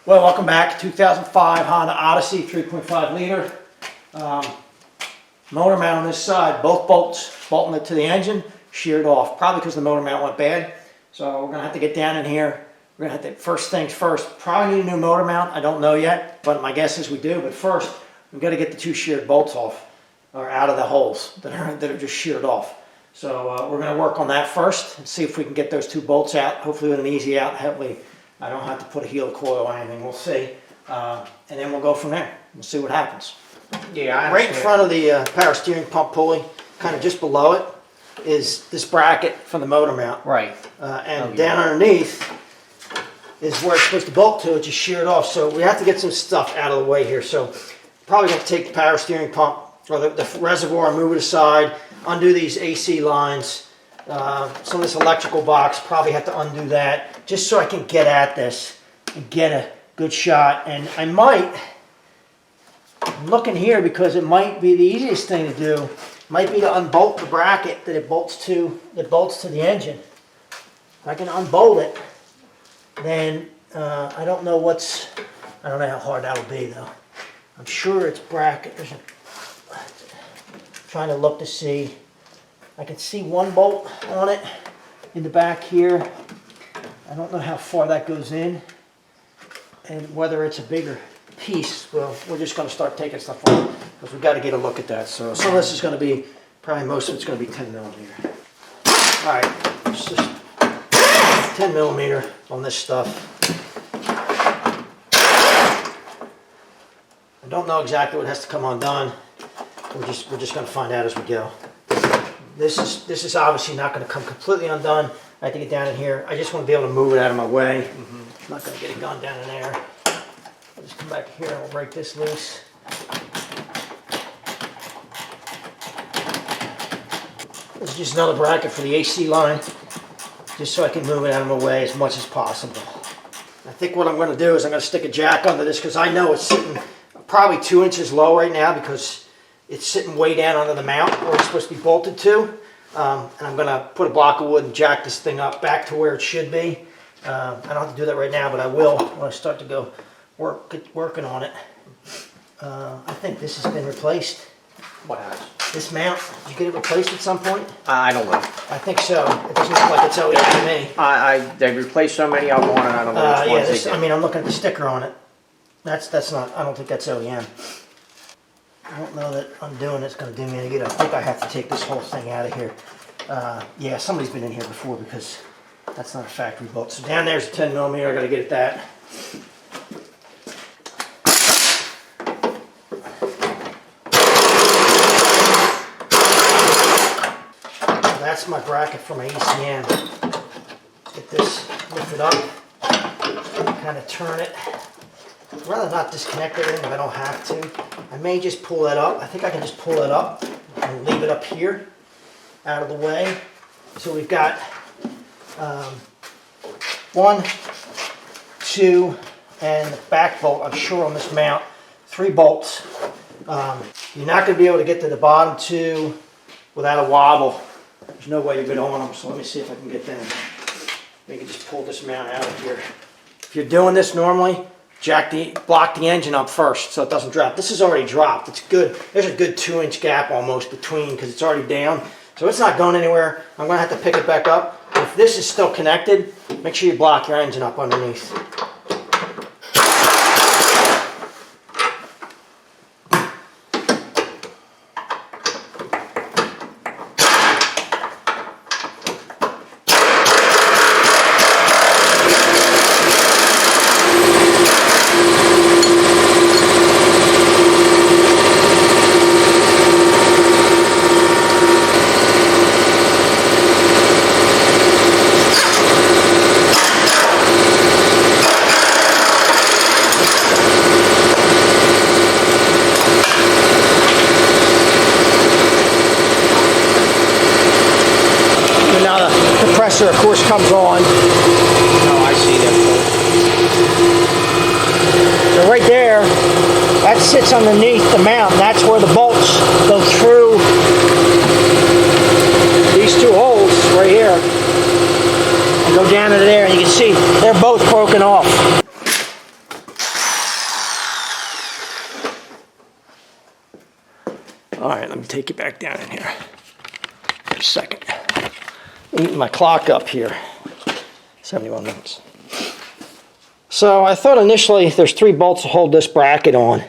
Well, welcome back. 2005 Honda Odyssey 3.5 liter. Motor mount on this side, both bolts bolting it to the engine, sheared off. Probably because the motor mount went bad. So we're going to have to get down in here. We're going to have to, first things first, probably need a new motor mount. I don't know yet, but my guess is we do. But first, we've got to get the two sheared bolts off, or out of the holes that are just sheared off. So we're going to work on that first and see if we can get those two bolts out, hopefully with an easy out. Hopefully I don't have to put a heel coil or anything. We'll see. And then we'll go from there. We'll see what happens. Yeah, right in front of the power steering pump pulley, kind of just below it, is this bracket for the motor mount. right. And down underneath is where it's supposed to bolt to. It's just sheared off. So we have to get some stuff out of the way here. So probably going to take the power steering pump or the reservoir and move it aside, undo these AC lines. Some of this electrical box, probably have to undo that just so I can get at this and get a good shot. And I might, I'm looking here because it might be the easiest thing to do, might be to unbolt the bracket that it bolts to the engine. If I can unbolt it, then I don't know how hard that'll be though. I'm sure it's bracket. Trying to look to see. I can see one bolt on it in the back here. I don't know how far that goes in and whether it's a bigger piece. Well, we're just going to start taking stuff off because we've got to get a look at that. So some of this is going to be, probably most of it's going to be 10 millimeter. All right, it's just 10 millimeter on this stuff. I don't know exactly what has to come undone. We're just going to find out as we go. This is obviously not going to come completely undone. I have to get down in here. I just want to be able to move it out of my way. I'm not going to get it gone down in there. I'll just come back here and we'll break this loose. This is just another bracket for the AC line, just so I can move it out of my way as much as possible. I think what I'm going to do is I'm going to stick a jack under this because I know it's sitting probably 2 inches low right now because it's sitting way down under the mount where it's supposed to be bolted to. And I'm going to put a block of wood and jack this thing up back to where it should be. I don't have to do that right now, but I will when I start to go get working on it. I think this has been replaced. What has? This mount, did you get it replaced at some point? I don't know. I think so. It doesn't look like it's OEM to me. They replaced so many of them on it, I don't know which ones they did. I mean, I'm looking at the sticker on it. That's not, I don't think that's OEM. I don't know that undoing it's going to do me any good. I think I have to take this whole thing out of here. Yeah, somebody's been in here before because that's not a factory bolt. So down there's a 10 millimeter. I got to get at that. So that's my bracket for my ECM. Get this lifted up. Kind of turn it. I'd rather not disconnect everything if I don't have to. I may just pull that up. I think I can just pull that up and leave it up here out of the way. So we've got 1, 2, and the back bolt, I'm sure on this mount, 3 bolts. You're not going to be able to get to the bottom 2 without a wobble. There's no way you're going to on them, so let me see if I can get them. We can just pull this mount out of here. If you're doing this normally, block the engine up first so it doesn't drop. This is already dropped. It's good. There's a good 2-inch gap almost between because it's already down. So it's not going anywhere. I'm going to have to pick it back up. If this is still connected, make sure you block your engine up underneath. Compressor, of course, comes on. Oh, I see that. So right there, that sits underneath the mount, and that's where the bolts go through these 2 holes right here and go down into there, and you can see they're both broken off. All right, let me take you back down in here for a second. Eating my clock up here, 71 minutes. So I thought initially there's 3 bolts to hold this bracket on,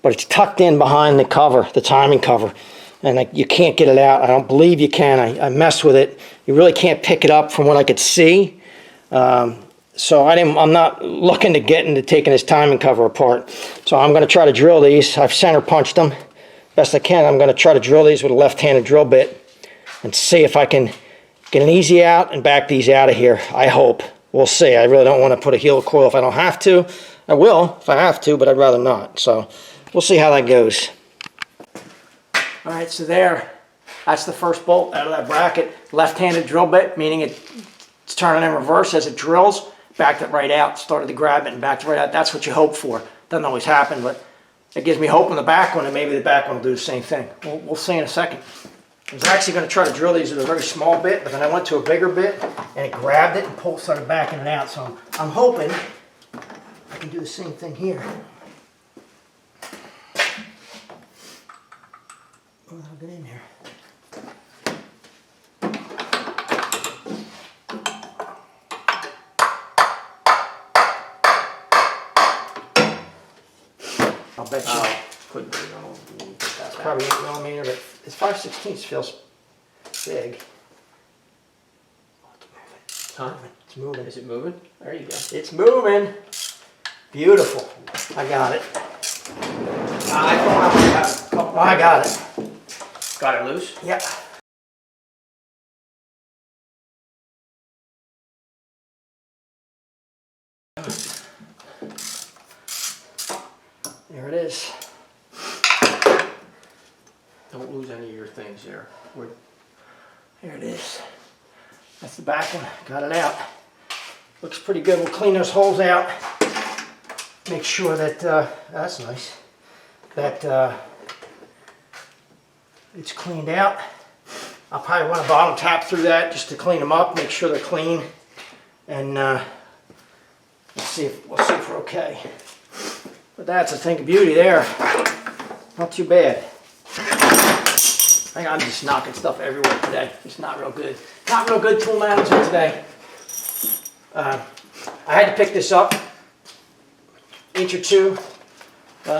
but it's tucked in behind the cover, the timing cover, and you can't get it out. I don't believe you can. I messed with it. You really can't pick it up from what I could see. So I'm not looking to get into taking this timing cover apart. So I'm going to try to drill these. I've center punched them best I can. I'm going to try to drill these with a left-handed drill bit and see if I can get an easy out and back these out of here. I hope. We'll see. I really don't want to put a helical coil if I don't have to. I will if I have to, but I'd rather not. So we'll see how that goes. All right, so that's the first bolt out of that bracket. Left-handed drill bit, meaning it's turning in reverse as it drills. Backed it right out, started to grab it and backed it right out. That's what you hope for. Doesn't always happen, but it gives me hope on the back one, and maybe the back one will do the same thing. We'll see in a second. I was actually going to try to drill these with a very small bit, but then I went to a bigger bit, and it grabbed it and started backing it out. So I'm hoping I can do the same thing here. Oh, I'll get in there. I'll bet you. Could be, It's probably 8mm, but it's 5/16 feels big. Huh? It's moving. Is it moving? There you go. It's moving. Beautiful. I got it. I thought I had a couple. I got it. Got it loose? Yep. There it is. Don't lose any of your things there. There it is. That's the back one. Got it out. Looks pretty good. We'll clean those holes out. Make sure that, that's nice, that it's cleaned out. I'll probably run a bottom tap through that just to clean them up, make sure they're clean. And we'll see if we're okay. But that's a thing of beauty there. Not too bad. I think I'm just knocking stuff everywhere today. It's not real good. Not real good tool management today. I had to pick this up, inch or two.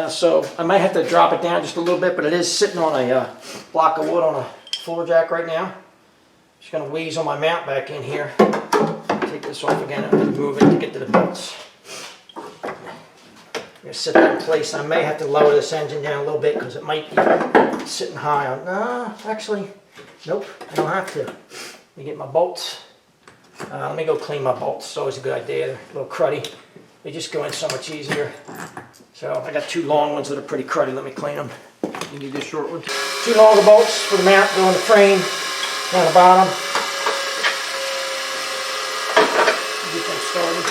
So I might have to drop it down just a little bit, but it is sitting on a block of wood on a floor jack right now. Just gonna weasel my mount back in here. Take this off again and move it to get to the bolts. I'm gonna set that in place. I may have to lower this engine down a little bit because it might be sitting high on. No, actually, nope, I don't have to. Let me get my bolts. Let me go clean my bolts. It's always a good idea. They're a little cruddy. They just go in so much easier. So I got 2 long ones that are pretty cruddy. Let me clean them. You need this short one? 2 longer bolts for the mount, go in the frame, down the bottom. Get them started.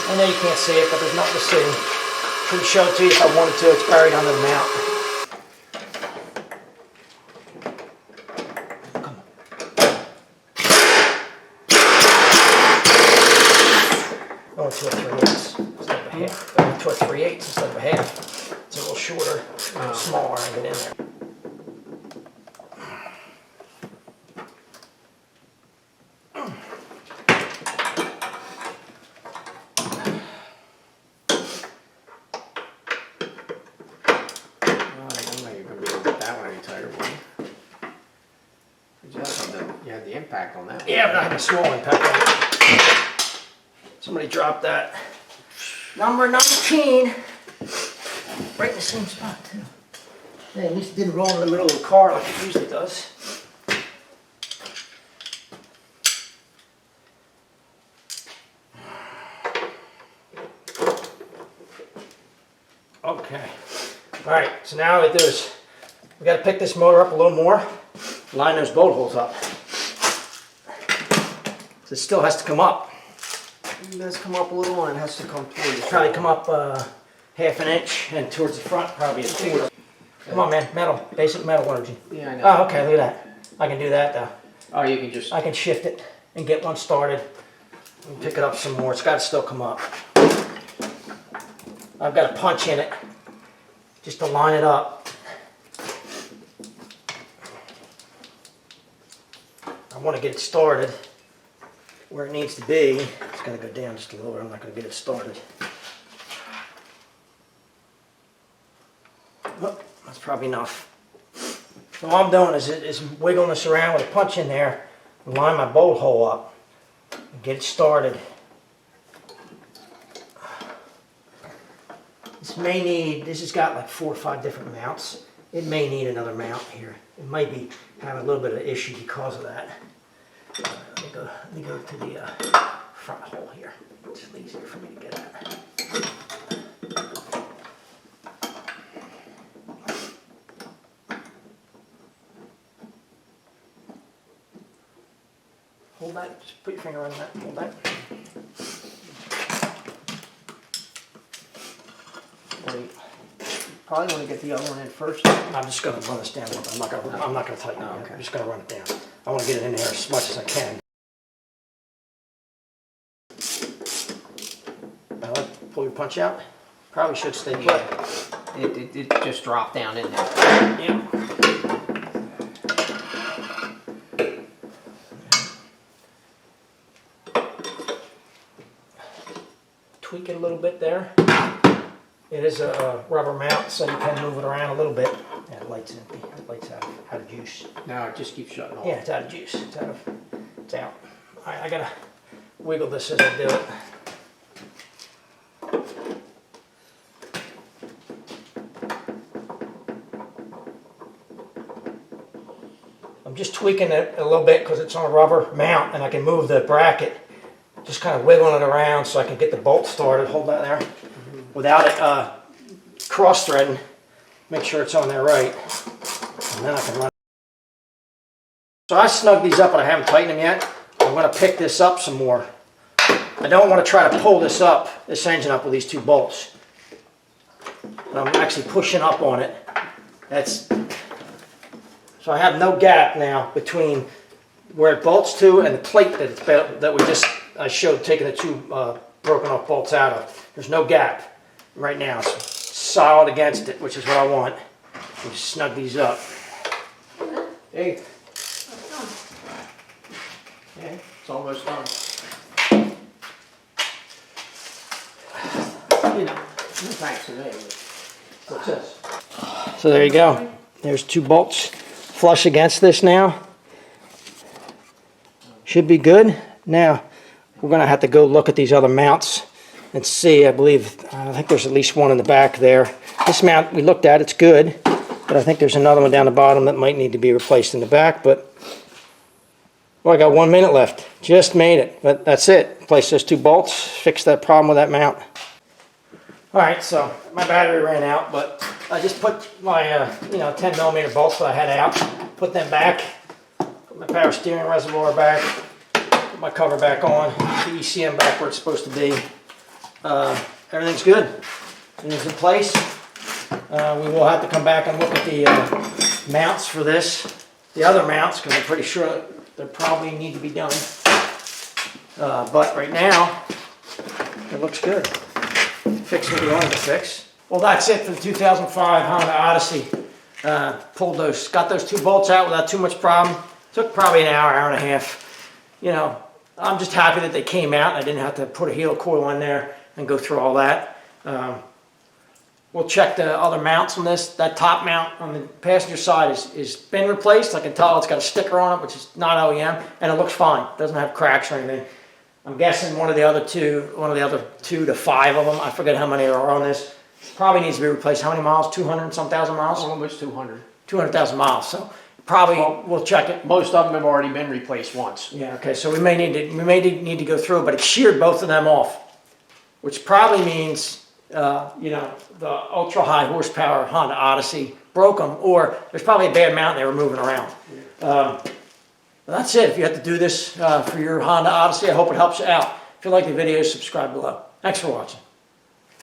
I know you can't see it, but there's nothing to see. Couldn't show it to you if I wanted to. It's buried under the mount. Going to a 3/8 instead of a half. Going to a 3/8 instead of a half. It's a little shorter, a little smaller, and get in there. You had the impact on that. Yeah, but I had a small impact on it. Somebody dropped that. Number 19. Right in the same spot, too. Yeah, at least it didn't roll in the middle of the car like it usually does. Okay. Alright, so now what we do is we got to pick this motor up a little more, line those bolt holes up. So it still has to come up. It does come up a little and it has to come towards you. Probably come up half an inch and towards the front probably a quarter. Come on, man, metal, basic metal energy. Yeah, I know. Oh, okay, look at that. I can do that though. Oh, you can just... I can shift it and get one started and pick it up some more. It's got to still come up. I've got a punch in it just to line it up. want to get it started where it needs to be. It's going to go down just a little bit. I'm not going to get it started. Oh, that's probably enough. So all I'm doing is wiggling this around with a punch in there, and line my bolt hole up, and get it started. This has got like 4 or 5 different mounts. It may need another mount here. It might be having a little bit of issue because of that. Let me go to the front hole here. It's easier for me to get at. Hold that, just put your finger on that, hold that. Probably want to get the other one in first. I'm just going to run this down a little bit. I'm not going to tighten it. Oh, okay. I'm just going to run it down. I want to get it in there as much as I can. Now pull your punch out. Probably should stay put. It just dropped down in there. Yeah. Tweak it a little bit there. It is a rubber mount, so you can move it around a little bit. Yeah, the light's empty. The light's out of juice. No, it just keeps shutting off. Yeah, it's out of juice. It's out. All right, I gotta wiggle this as I do it. I'm just tweaking it a little bit because it's on a rubber mount, and I can move the bracket. Just kind of wiggling it around so I can get the bolt started. Hold that there. Without it cross-threading, make sure it's on there right, and then I can run. So I snugged these up, but I haven't tightened them yet. I'm going to pick this up some more. I don't want to try to pull this engine up with these 2 bolts. But I'm actually pushing up on it. So I have no gap now between where it bolts to and the plate I showed taking the 2 broken off bolts out of. There's no gap. Right now, it's solid against it, which is what I want. Just snug these up. Hey. Okay, it's almost done. You know, thanks to me. What's this? So there you go. There's 2 bolts flush against this now. Should be good. Now, we're going to have to go look at these other mounts and see. I think there's at least one in the back there. This mount we looked at, it's good, but I think there's another one down the bottom that might need to be replaced in the back. But well, I got 1 minute left. Just made it, but that's it. Replace those 2 bolts, fix that problem with that mount. All right, so my battery ran out, but I just put my 10mm bolts that I had out, put them back, put my power steering reservoir back, put my cover back on, the ECM back where it's supposed to be. Everything's good. Everything's in place. We will have to come back and look at the mounts for this, the other mounts, because I'm pretty sure they probably need to be done. But right now, it looks good. Fix what we wanted to fix. Well, that's it for the 2005 Honda Odyssey. Got those 2 bolts out without too much problem. Took probably an hour, hour and a half. You know, I'm just happy that they came out. I didn't have to put a helical coil in there and go through all that. We'll check the other mounts on this. That top mount on the passenger side is been replaced. I can tell it's got a sticker on it, which is not OEM, and it looks fine. It doesn't have cracks or anything. I'm guessing one of the other 2 to 5 of them, I forget how many are on this, probably needs to be replaced. How many miles? 200 and some thousand miles? Almost 200. 200,000 miles. So probably we'll check it. Most of them have already been replaced once. Yeah. Okay. So we may need to go through, but it sheared both of them off, which probably means the ultra high horsepower Honda Odyssey broke them, or there's probably a bad mount they were moving around. That's it. If you have to do this for your Honda Odyssey, I hope it helps you out. If you like the video, subscribe below. Thanks for watching.